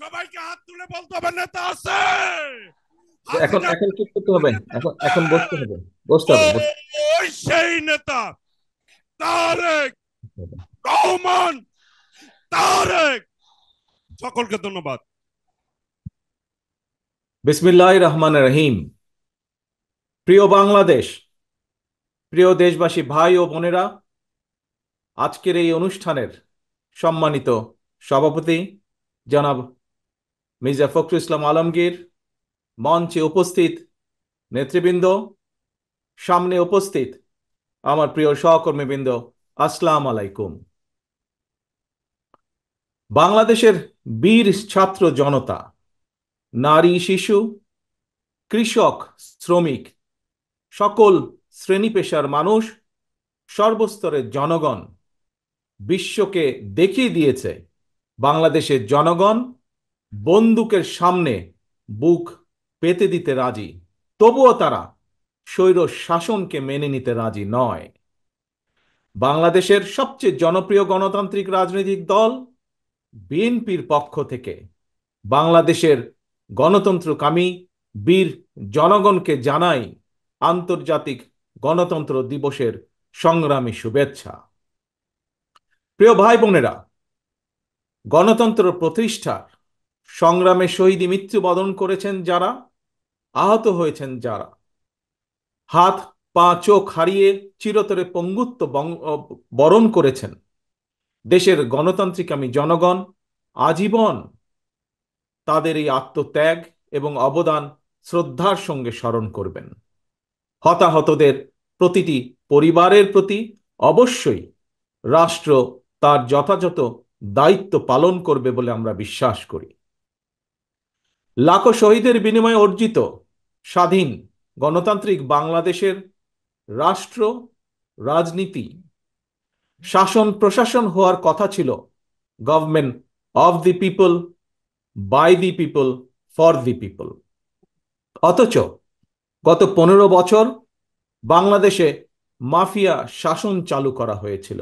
সবাইকে হাত তুলে বলতে হবে নেতা আছে। এখন হাসিনা এখন কি করতে হবে? নেতা এখন আছে। এখন বসতে হবে। বসতে হবে, ওই সেই নেতা তারেক বসতে হবে। রহমান। তারেক, সকলকে ধন্যবাদ। বিসমিল্লাহির রহমানির রহিম। প্রিয় বাংলাদেশ, প্রিয় দেশবাসী, ভাই ও বোনেরা, আজকের এই অনুষ্ঠানের সম্মানিত সভাপতি জনাব মির্জা ফখরুল ইসলাম আলমগীর, মঞ্চে উপস্থিত নেতৃবৃন্দ, সামনে উপস্থিত আমার প্রিয় সহকর্মীবৃন্দ, আসসালামু আলাইকুম। বাংলাদেশের বীর ছাত্র জনতা, নারী শিশু, কৃষক, শ্রমিক, সকল শ্রেণী পেশার মানুষ, সর্বস্তরের জনগণ বিশ্বকে দেখিয়ে দিয়েছে বাংলাদেশের জনগণ বন্দুকের সামনে বুক পেতে দিতে রাজি, তবুও তারা স্বৈর শাসনকে মেনে নিতে রাজি নয়। বাংলাদেশের সবচেয়ে জনপ্রিয় গণতান্ত্রিক রাজনৈতিক দল বিএনপির পক্ষ থেকে বাংলাদেশের গণতন্ত্রকামী বীর জনগণকে জানাই আন্তর্জাতিক গণতন্ত্র দিবসের সংগ্রামী শুভেচ্ছা। প্রিয় ভাই বোনেরা, গণতন্ত্র প্রতিষ্ঠার সংগ্রামে শহীদী মৃত্যুবরণ করেছেন যারা, আহত হয়েছেন যারা, হাত পা চোখ হারিয়ে চিরতরে পঙ্গুত্ব বরণ করেছেন, দেশের গণতান্ত্রিকামী জনগণ আজীবন তাদের এই আত্মত্যাগ এবং অবদান শ্রদ্ধার সঙ্গে স্মরণ করবেন। হতাহতদের প্রতিটি পরিবারের প্রতি অবশ্যই রাষ্ট্র তার যথাযথ দায়িত্ব পালন করবে বলে আমরা বিশ্বাস করি। লাখো শহীদের বিনিময়ে অর্জিত স্বাধীন গণতান্ত্রিক বাংলাদেশের রাষ্ট্র, রাজনীতি, শাসন প্রশাসন হওয়ার কথা ছিল government of the people, by the people, for the people. অথচ গত 15 বছর বাংলাদেশে মাফিয়া শাসন চালু করা হয়েছিল।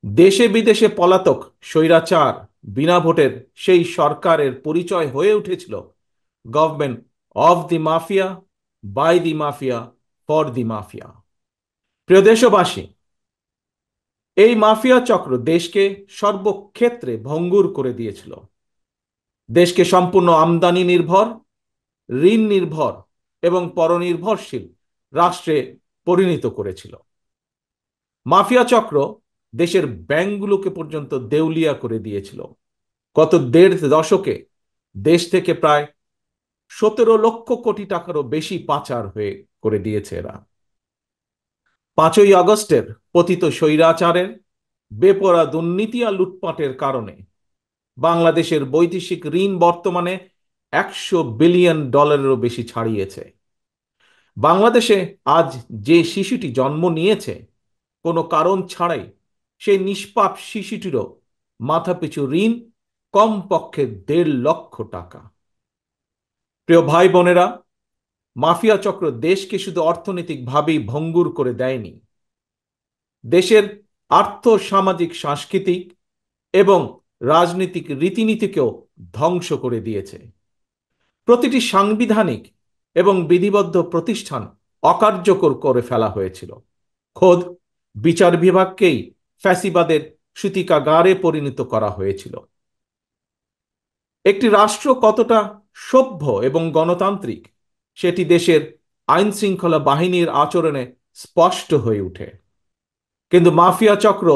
দেশে বিদেশে পলাতক স্বৈরাচার বিনা ভোটের সেই সরকারের পরিচয় হয়ে উঠেছিল government of the mafia, by the mafia, for the mafia. প্রিয় দেশবাসী, এই মাফিয়া চক্র দেশকে সর্বক্ষেত্রে ভঙ্গুর করে দিয়েছিল। দেশকে সম্পূর্ণ আমদানি নির্ভর, ঋণ নির্ভর এবং পরনির্ভরশীল রাষ্ট্রে পরিণত করেছিল। মাফিয়া চক্র দেশের ব্যাংকগুলোকে পর্যন্ত দেউলিয়া করে দিয়েছিল। গত 1.5 দশকে দেশ থেকে প্রায় 17 লক্ষ কোটি টাকারও বেশি পাচার হয়ে করে দিয়েছে এরা। 5ই আগস্টের পতিত স্বৈরাচারের বেপরোয়া দুর্নীতি আর লুটপাটের কারণে বাংলাদেশের বৈদেশিক ঋণ বর্তমানে $100 বিলিয়নেরও বেশি ছাড়িয়েছে। বাংলাদেশে আজ যে শিশুটি জন্ম নিয়েছে কোনো কারণ ছাড়াই, সেই নিষ্পাপ শিশুটিরও মাথাপিছু ঋণ কমপক্ষে 1.5 লক্ষ টাকা। প্রিয় ভাই বোনেরা, মাফিয়া চক্র দেশকে শুধু অর্থনৈতিকভাবেই ভঙ্গুর করে দেয়নি, দেশের আর্থ সামাজিক সাংস্কৃতিক এবং রাজনৈতিক রীতিনীতিকেও ধ্বংস করে দিয়েছে। প্রতিটি সাংবিধানিক এবং বিধিবদ্ধ প্রতিষ্ঠান অকার্যকর করে ফেলা হয়েছিল। খোদ বিচার বিভাগকেই ফ্যাসিবাদের সূতিকাগারে পরিণত করা হয়েছিল। একটি রাষ্ট্র কতটা সভ্য এবং গণতান্ত্রিক সেটি দেশের আইন শৃঙ্খলা বাহিনীর আচরণে স্পষ্ট হয়ে ওঠে। কিন্তু মাফিয়া চক্র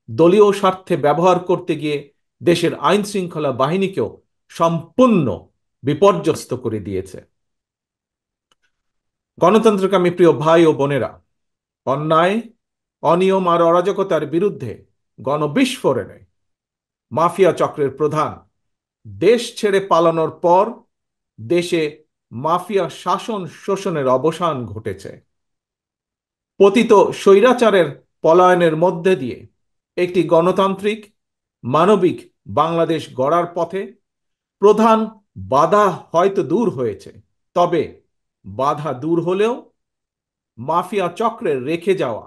দলীয় স্বার্থে ব্যবহার করতে গিয়ে দেশের আইন শৃঙ্খলা বাহিনীকেও সম্পূর্ণ বিপর্যস্ত করে দিয়েছে। গণতন্ত্রকামী প্রিয় ভাই ও বোনেরা, অন্যায়, অনিয়ম আর অরাজকতার বিরুদ্ধে গণবিস্ফোরণে মাফিয়া চক্রের প্রধান দেশ ছেড়ে পালানোর পর দেশে মাফিয়া শাসন শোষণের অবসান ঘটেছে। পতিত স্বৈরাচারের পলায়নের মধ্যে দিয়ে একটি গণতান্ত্রিক মানবিক বাংলাদেশ গড়ার পথে প্রধান বাধা হয়তো দূর হয়েছে, তবে বাধা দূর হলেও মাফিয়া চক্রের রেখে যাওয়া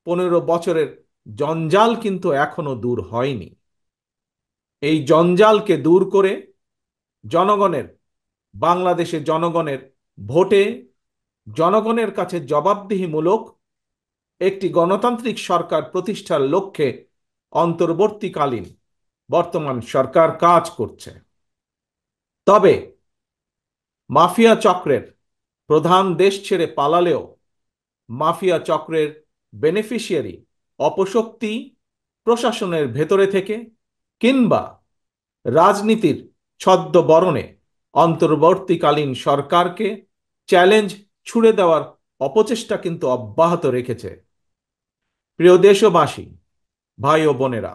15 বছরের জঞ্জাল কিন্তু এখনো দূর হয়নি। এই জঞ্জালকে দূর করে জনগণের, বাংলাদেশের জনগণের ভোটে জনগণের কাছে জবাবদিহিমূলক একটি গণতান্ত্রিক সরকার প্রতিষ্ঠার লক্ষ্যে অন্তর্বর্তীকালীন বর্তমান সরকার কাজ করছে। তবে মাফিয়া চক্রের প্রধান দেশ ছেড়ে পালালেও মাফিয়া চক্রের বেনিফিশিয়ারি অপশক্তি প্রশাসনের ভেতরে থেকে কিংবা রাজনীতির ছদ্মবরণে অন্তর্বর্তীকালীন সরকারকে চ্যালেঞ্জ ছুড়ে দেওয়ার অপচেষ্টা কিন্তু অব্যাহত রেখেছে। প্রিয় দেশবাসী, ভাই ও বোনেরা,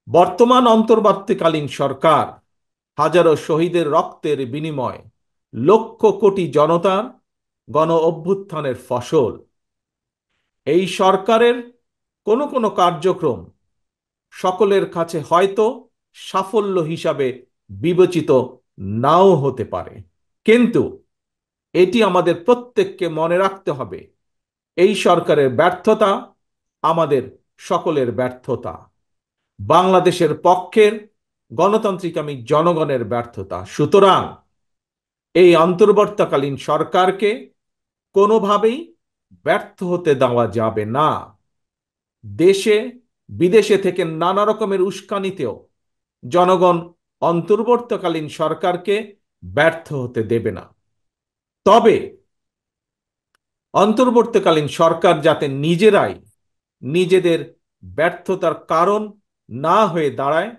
বর্তমান অন্তর্বর্তীকালীন সরকার হাজারো শহীদের রক্তের বিনিময় লক্ষ কোটি জনতার গণ অভ্যুত্থানের ফসল। এই সরকারের কোনো কোনো কার্যক্রম সকলের কাছে হয়তো সাফল্য হিসাবে বিবেচিত নাও হতে পারে, কিন্তু এটি আমাদের প্রত্যেককে মনে রাখতে হবে, এই সরকারের ব্যর্থতা আমাদের সকলের ব্যর্থতা, বাংলাদেশের পক্ষের গণতান্ত্রিকামী জনগণের ব্যর্থতা। সুতরাং এই অন্তর্বর্তীকালীন সরকারকে কোনোভাবেই ব্যর্থ হতে দেওয়া যাবে না। দেশে বিদেশে থেকে নানা রকমের উস্কানিতেও জনগণ অন্তর্বর্তীকালীন সরকারকে ব্যর্থ হতে দেবে না। তবে অন্তর্বর্তীকালীন সরকার যাতে নিজেরাই নিজেদের ব্যর্থতার কারণ না হয়ে দাঁড়ায়,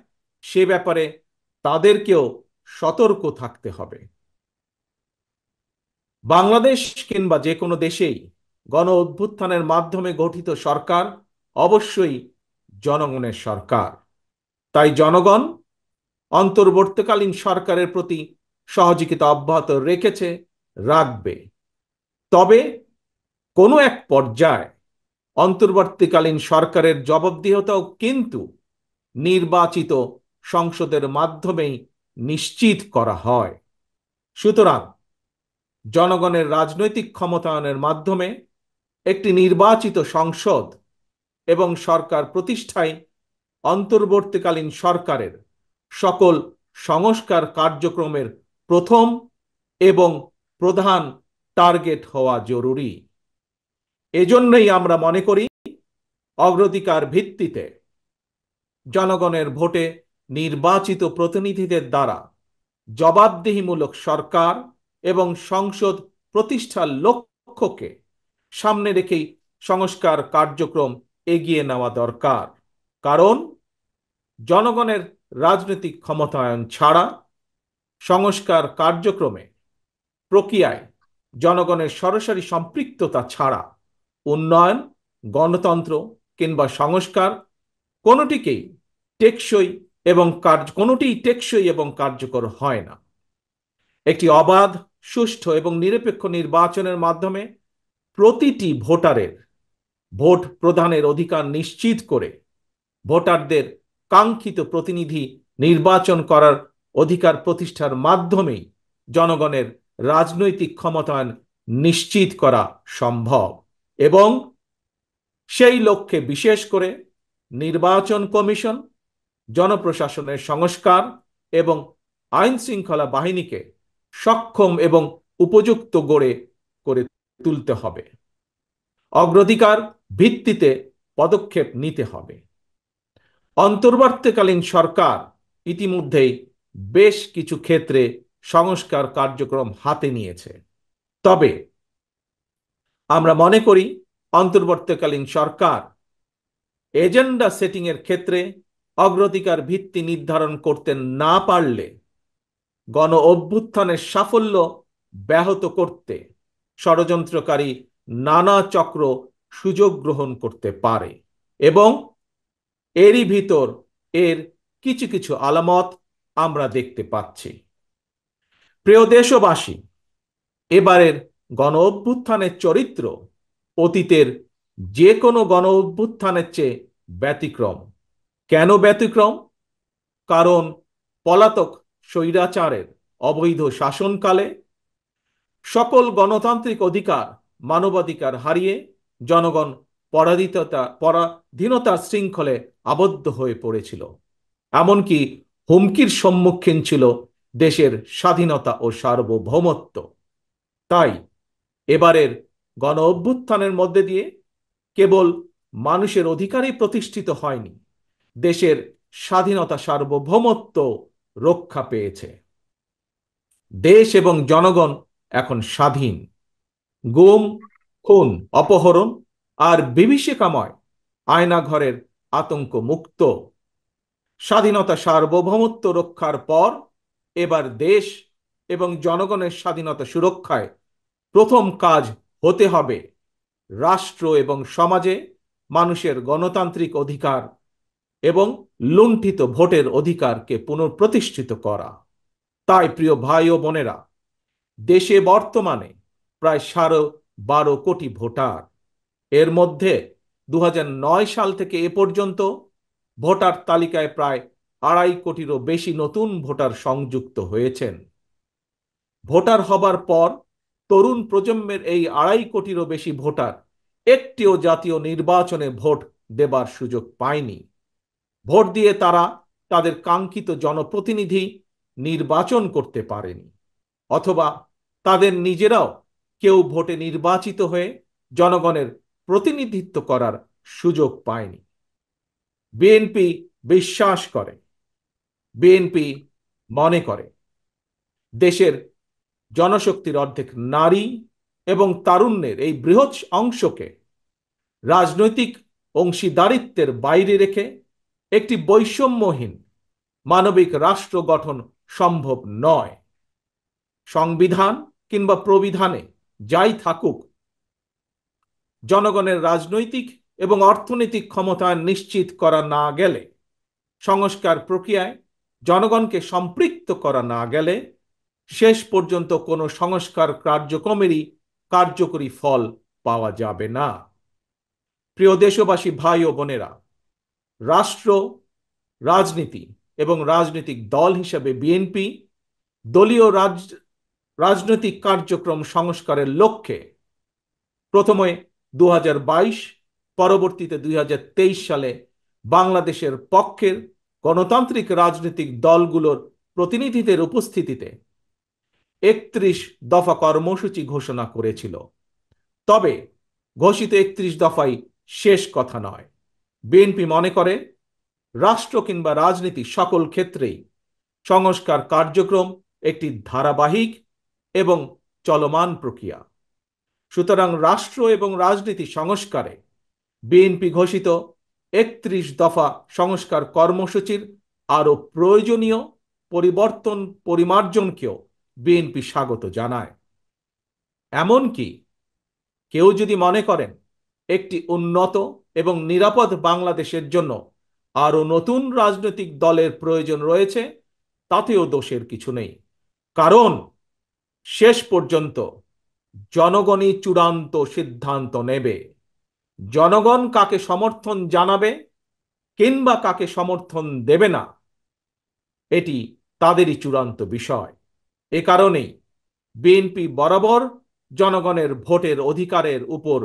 সে ব্যাপারে তাদেরকেও সতর্ক থাকতে হবে। বাংলাদেশ কিংবা যে কোনো দেশেই গণ অভ্যুত্থানের মাধ্যমে গঠিত সরকার অবশ্যই জনগণের সরকার। তাই জনগণ অন্তর্বর্তীকালীন সরকারের প্রতি সহযোগিতা অব্যাহত রেখেছে, রাখবে। তবে কোনো এক পর্যায়ে অন্তর্বর্তীকালীন সরকারের জবাবদিহিতাও কিন্তু নির্বাচিত সংসদের মাধ্যমেই নিশ্চিত করা হয়। সুতরাং জনগণের রাজনৈতিক ক্ষমতায়নের মাধ্যমে একটি নির্বাচিত সংসদ এবং সরকার প্রতিষ্ঠায় অন্তর্বর্তীকালীন সরকারের সকল সংস্কার কার্যক্রমের প্রথম এবং প্রধান টার্গেট হওয়া জরুরি। এজন্যই আমরা মনে করি অগ্রাধিকার ভিত্তিতে জনগণের ভোটে নির্বাচিত প্রতিনিধিদের দ্বারা জবাবদিহিমূলক সরকার এবং সংসদ প্রতিষ্ঠার লক্ষ্যকে সামনে রেখেই সংস্কার কার্যক্রম এগিয়ে নেওয়া দরকার। কারণ জনগণের রাজনৈতিক ক্ষমতায়ন ছাড়া, সংস্কার কার্যক্রমে প্রক্রিয়ায় জনগণের সরাসরি সম্পৃক্ততা ছাড়া উন্নয়ন, গণতন্ত্র কিংবা সংস্কার কোনোটিকেই টেকসই এবং কার্যকর হয় না। একটি অবাধ, সুষ্ঠু এবং নিরপেক্ষ নির্বাচনের মাধ্যমে প্রতিটি ভোটারের ভোট প্রদানের অধিকার নিশ্চিত করে ভোটারদের কাঙ্ক্ষিত প্রতিনিধি নির্বাচন করার অধিকার প্রতিষ্ঠার মাধ্যমেই জনগণের রাজনৈতিক ক্ষমতায়ন নিশ্চিত করা সম্ভব। এবং সেই লক্ষ্যে বিশেষ করে নির্বাচন কমিশন, জনপ্রশাসনের সংস্কার এবং আইন শৃঙ্খলা বাহিনীকে সক্ষম এবং উপযুক্ত করে তুলতে হবে। অগ্রাধিকার ভিত্তিতে পদক্ষেপ নিতে হবে। অন্তর্বর্তীকালীন সরকার ইতিমধ্যেই বেশ কিছু ক্ষেত্রে সংস্কার কার্যক্রম হাতে নিয়েছে। তবে আমরা মনে করি অন্তর্বর্তীকালীন সরকার এজেন্ডা সেটিং এর ক্ষেত্রে অগ্রাধিকার ভিত্তি নির্ধারণ করতে না পারলে গণ অভ্যুত্থানের সাফল্য ব্যাহত করতে ষড়যন্ত্রকারী নানা চক্র সুযোগ গ্রহণ করতে পারে এবং এরই ভিতর এর কিছু কিছু আলামত আমরা দেখতে পাচ্ছি। প্রিয় দেশবাসী, এবারের গণ অভ্যুত্থানের চরিত্র অতীতের যে কোনো গণ অভ্যুত্থানের চেয়ে ব্যতিক্রম। কেন ব্যতিক্রম? কারণ পলাতক স্বৈরাচারের অবৈধ শাসনকালে সকল গণতান্ত্রিক অধিকার, মানবাধিকার হারিয়ে জনগণ পরাধীনতার শৃঙ্খলে আবদ্ধ হয়ে পড়েছিল। এমনকি হুমকির সম্মুখীন ছিল দেশের স্বাধীনতা ও সার্বভৌমত্ব। তাই এবারের গণ অভ্যুত্থানের মধ্যে দিয়ে কেবল মানুষের অধিকারই প্রতিষ্ঠিত হয়নি, দেশের স্বাধীনতা সার্বভৌমত্ব রক্ষা পেয়েছে। দেশ এবং জনগণ এখন স্বাধীন। গুম, খুন, অপহরণ আর বিভীষিকাময় আয়নাঘরের আতঙ্ক মুক্ত। স্বাধীনতা সার্বভৌমত্ব রক্ষার পর এবার দেশ এবং জনগণের স্বাধীনতা সুরক্ষায় প্রথম কাজ হতে হবে রাষ্ট্র এবং সমাজে মানুষের গণতান্ত্রিক অধিকার এবং লুণ্ঠিত ভোটের অধিকারকে পুনঃপ্রতিষ্ঠিত করা। তাই প্রিয় ভাই ও বোনেরা, দেশে বর্তমানে প্রায় 12.5 কোটি ভোটার। এর মধ্যে 2009 সাল থেকে এ পর্যন্ত ভোটার তালিকায় প্রায় 2.5 কোটিরও বেশি নতুন ভোটার সংযুক্ত হয়েছেন। ভোটার হবার পর তরুণ প্রজন্মের এই 2.5 কোটিরও বেশি ভোটার একটিও জাতীয় নির্বাচনে ভোট দেবার সুযোগ পায়নি। ভোট দিয়ে তারা তাদের কাঙ্ক্ষিত জনপ্রতিনিধি নির্বাচন করতে পারেনি, অথবা তাদের নিজেরাও কেউ ভোটে নির্বাচিত হয়ে জনগণের প্রতিনিধিত্ব করার সুযোগ পায়নি। বিএনপি বিশ্বাস করে, বিএনপি মনে করে দেশের জনশক্তির অর্ধেক নারী এবং তারুণ্যের এই বৃহৎ অংশকে রাজনৈতিক অংশীদারিত্বের বাইরে রেখে একটি বৈষম্যহীন মানবিক রাষ্ট্র গঠন সম্ভব নয়। সংবিধান কিংবা প্রবিধানে যাই থাকুক, জনগণের রাজনৈতিক এবং অর্থনৈতিক ক্ষমতায়ন নিশ্চিত করা না গেলে, সংস্কার প্রক্রিয়ায় জনগণকে সম্পৃক্ত করা না গেলে শেষ পর্যন্ত কোনো সংস্কার কার্যক্রমেরই কার্যকরী ফল পাওয়া যাবে না। প্রিয় দেশবাসী, ভাই ও বোনেরা, রাষ্ট্র, রাজনীতি এবং রাজনৈতিক দল হিসেবে বিএনপি দলীয় রাজনৈতিক কার্যক্রম সংস্কারের লক্ষ্যে প্রথমে 2022, পরবর্তীতে 2023 সালে বাংলাদেশের পক্ষের গণতান্ত্রিক রাজনৈতিক দলগুলোর প্রতিনিধিদের উপস্থিতিতে 31 দফা কর্মসূচি ঘোষণা করেছিল। তবে ঘোষিত 31 দফাই শেষ কথা নয়। বিএনপি মনে করে রাষ্ট্র কিংবা রাজনীতি সকল ক্ষেত্রেই সংস্কার কার্যক্রম একটি ধারাবাহিক এবং চলমান প্রক্রিয়া। সুতরাং রাষ্ট্র এবং রাজনীতি সংস্কারে বিএনপি ঘোষিত 31 দফা সংস্কার কর্মসূচির আরও প্রয়োজনীয় পরিবর্তন পরিমার্জনকেও বিএনপি স্বাগত জানায়। এমনকি কেউ যদি মনে করেন একটি উন্নত এবং নিরাপদ বাংলাদেশের জন্য আরও নতুন রাজনৈতিক দলের প্রয়োজন রয়েছে, তাতেও দোষের কিছু নেই। কারণ শেষ পর্যন্ত জনগণই চূড়ান্ত সিদ্ধান্ত নেবে। জনগণ কাকে সমর্থন জানাবে কিংবা কাকে সমর্থন দেবে না, এটি তাদেরই চূড়ান্ত বিষয়। এ কারণেই বিএনপি বরাবর জনগণের ভোটের অধিকারের উপর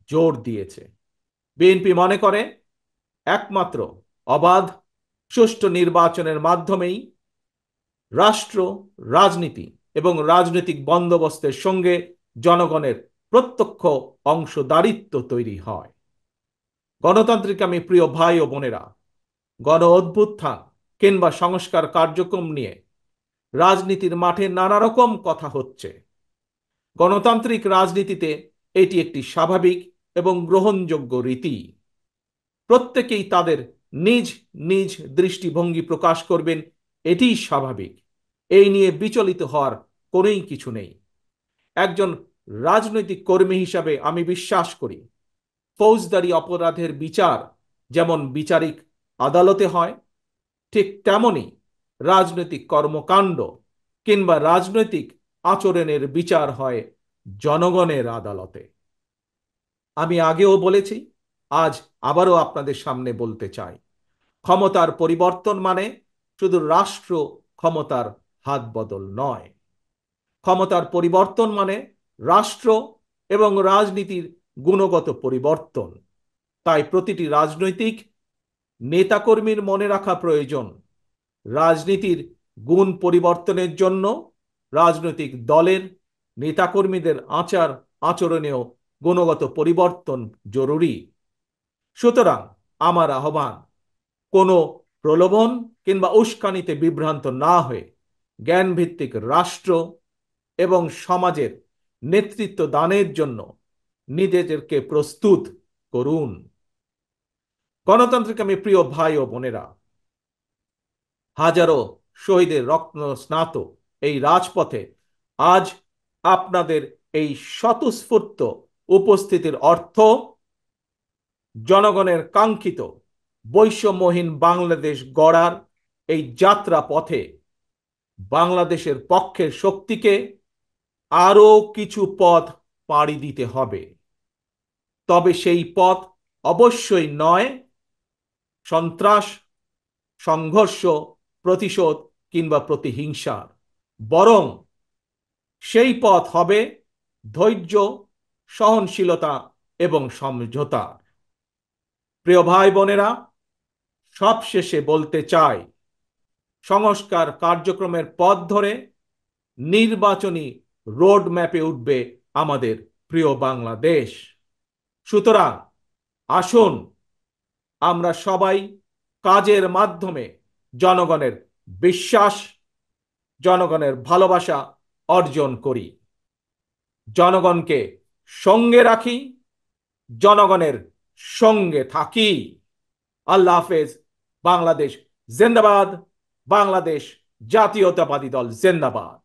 জোর দিয়েছে। বিএনপি মনে করে একমাত্র অবাধ, সুষ্ঠু নির্বাচনের মাধ্যমেই রাষ্ট্র, রাজনীতি এবং রাজনৈতিক বন্দোবস্তের সঙ্গে জনগণের প্রত্যক্ষ অংশদারিত্ব তৈরি হয়। গণতান্ত্রিক আমি প্রিয় ভাই ও বোনেরা, গণ অভ্যুত্থান কিংবা সংস্কার কার্যক্রম নিয়ে রাজনীতির মাঠে নানা রকম কথা হচ্ছে। গণতান্ত্রিক রাজনীতিতে এটি একটি স্বাভাবিক এবং গ্রহণযোগ্য রীতি। প্রত্যেকেই তাদের নিজ নিজ দৃষ্টিভঙ্গি প্রকাশ করবেন, এটিই স্বাভাবিক। এই নিয়ে বিচলিত হওয়ার কোনোই কিছু নেই। একজন রাজনৈতিক কর্মী হিসাবে আমি বিশ্বাস করি ফৌজদারি অপরাধের বিচার যেমন বিচারিক আদালতে হয়, ঠিক তেমনি রাজনৈতিক কর্মকাণ্ড কিংবা রাজনৈতিক আচরণের বিচার হয় জনগণের আদালতে। আমি আগেও বলেছি, আজ আবারও আপনাদের সামনে বলতে চাই, ক্ষমতার পরিবর্তন মানে শুধু রাষ্ট্র ক্ষমতার হাত বদল নয়। ক্ষমতার পরিবর্তন মানে রাষ্ট্র এবং রাজনীতির গুণগত পরিবর্তন। তাই প্রতিটি রাজনৈতিক নেতাকর্মীর মনে রাখা প্রয়োজন, রাজনীতির গুণ পরিবর্তনের জন্য রাজনৈতিক দলের নেতাকর্মীদের আচার আচরণেও গুণগত পরিবর্তন জরুরি। সুতরাং আমার আহ্বান, কোনো প্রলোভন কিংবা উস্কানিতে বিভ্রান্ত না হয়ে জ্ঞানভিত্তিক রাষ্ট্র এবং সমাজের নেতৃত্ব দানের জন্য নিজেদেরকে প্রস্তুত করুন। গণতান্ত্রিক আমি প্রিয় ভাই ও বোনেরা, হাজারো শহীদের রত্ন স্নাত এই রাজপথে আজ আপনাদের এই স্বতঃস্ফূর্ত উপস্থিতির অর্থ জনগণের কাঙ্ক্ষিত বৈষম্যহীন বাংলাদেশ গড়ার এই যাত্রা পথে বাংলাদেশের পক্ষের শক্তিকে আরো কিছু পথ পাড়ি দিতে হবে। তবে সেই পথ অবশ্যই নয় সন্ত্রাস, সংঘর্ষ, প্রতিশোধ কিংবা প্রতিহিংসার, বরং সেই পথ হবে ধৈর্য, সহনশীলতা এবং সমঝোতা। প্রিয় ভাই বোনেরা, সবশেষে বলতে চাই, সংস্কার কার্যক্রমের পথ ধরে নির্বাচনী রোড ম্যাপে উঠবে আমাদের প্রিয় বাংলাদেশ। সুতরাং আসুন আমরা সবাই কাজের মাধ্যমে জনগণের বিশ্বাস, জনগণের ভালোবাসা অর্জন করি, জনগণকে সঙ্গে রাখি, জনগণের সঙ্গে থাকি। আল্লাহ হাফেজ। বাংলাদেশ জিন্দাবাদ। বাংলাদেশ জাতীয়তাবাদী দল জিন্দাবাদ।